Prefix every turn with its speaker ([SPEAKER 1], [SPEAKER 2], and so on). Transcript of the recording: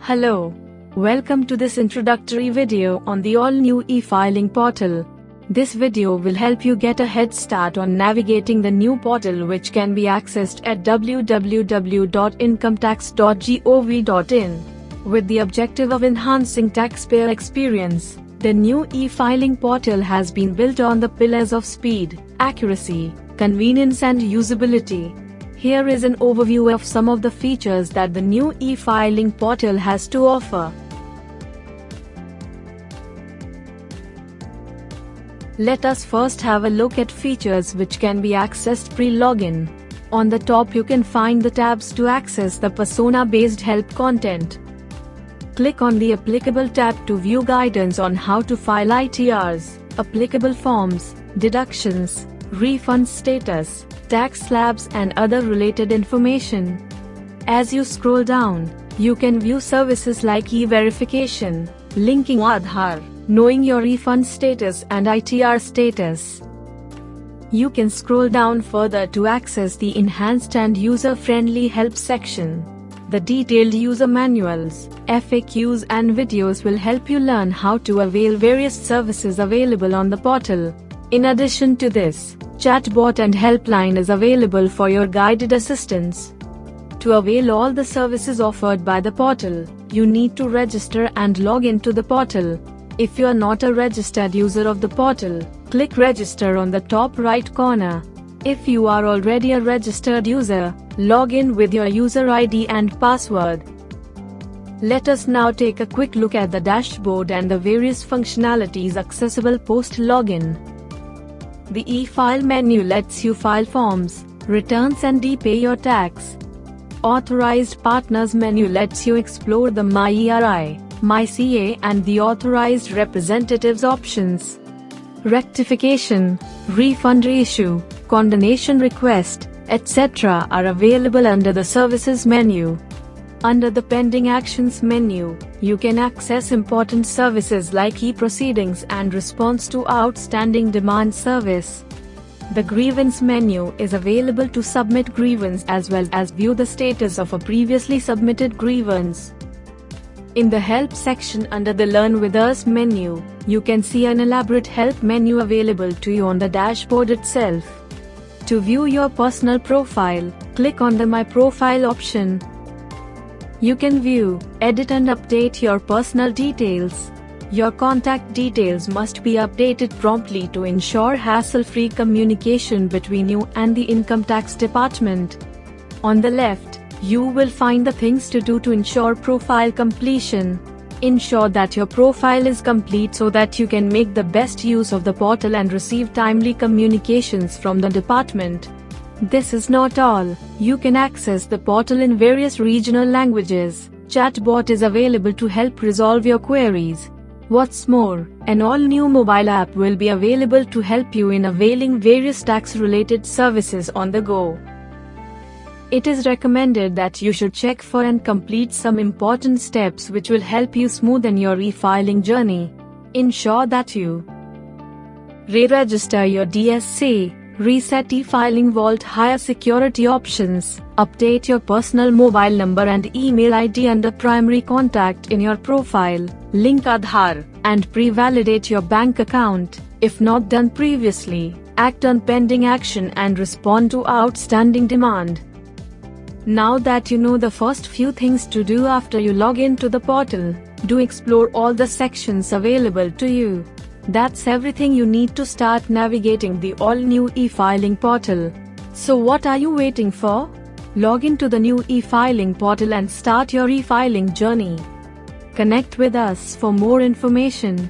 [SPEAKER 1] Hello. Welcome to this introductory video on the all-new e-filing portal. This video will help you get a head start on navigating the new portal, which can be accessed at www.incometax.gov.in. With the objective of enhancing taxpayer experience, the new e-filing portal has been built on the pillars of speed, accuracy, convenience and usability. Here is an overview of some of the features that the new e-filing portal has to offer. Let us first have a look at features which can be accessed pre-login. On the top you can find the tabs to access the persona-based help content. Click on the applicable tab to view guidance on how to file ITRs, applicable forms, deductions, refund status, tax slabs and other related information. As you scroll down, you can view services like e-verification, linking Aadhaar, knowing your refund status and ITR status. You can scroll down further to access the enhanced and user-friendly help section. The detailed user manuals, FAQs and videos will help you learn how to avail various services available on the portal. In addition to this, chatbot and helpline is available for your guided assistance. To avail all the services offered by the portal, you need to register and log into the portal. If you are not a registered user of the portal, click register on the top right corner. If you are already a registered user, log in with your user ID and password. Let us now take a quick look at the dashboard and the various functionalities accessible post-login. The e-file menu lets you file forms, returns and e-pay your tax. Authorized Partners menu lets you explore the MyERI, MyCA and the Authorized Representatives options. Rectification, refund reissue, condonation request, etc. are available under the Services menu. Under the Pending Actions menu, you can access important services like e-proceedings and response to outstanding demand service. The Grievance menu is available to submit grievance as well as view the status of a previously submitted grievance. In the Help section under the Learn with Us menu, you can see an elaborate help menu available to you on the dashboard itself. To view your personal profile, click on the My Profile option. You can view, edit and update your personal details. Your contact details must be updated promptly to ensure hassle-free communication between you and the Income Tax Department. On the left, you will find the things to do to ensure profile completion. Ensure that your profile is complete so that you can make the best use of the portal and receive timely communications from the department. This is not all. You can access the portal in various regional languages. Chatbot is available to help resolve your queries. What's more, an all-new mobile app will be available to help you in availing various tax-related services on the go. It is recommended that you should check for and complete some important steps which will help you smoothen your e-filing journey. Ensure that you re-register your DSC, reset e-filing vault higher security options, update your personal mobile number and email ID under primary contact in your profile, link Aadhaar, and pre-validate your bank account, if not done previously. Act on pending action and respond to outstanding demand. Now that you know the first few things to do after you log into the portal, do explore all the sections available to you. That's everything you need to start navigating the all-new e-filing portal. So what are you waiting for? Log into the new e-filing portal and start your e-filing journey. Connect with us for more information.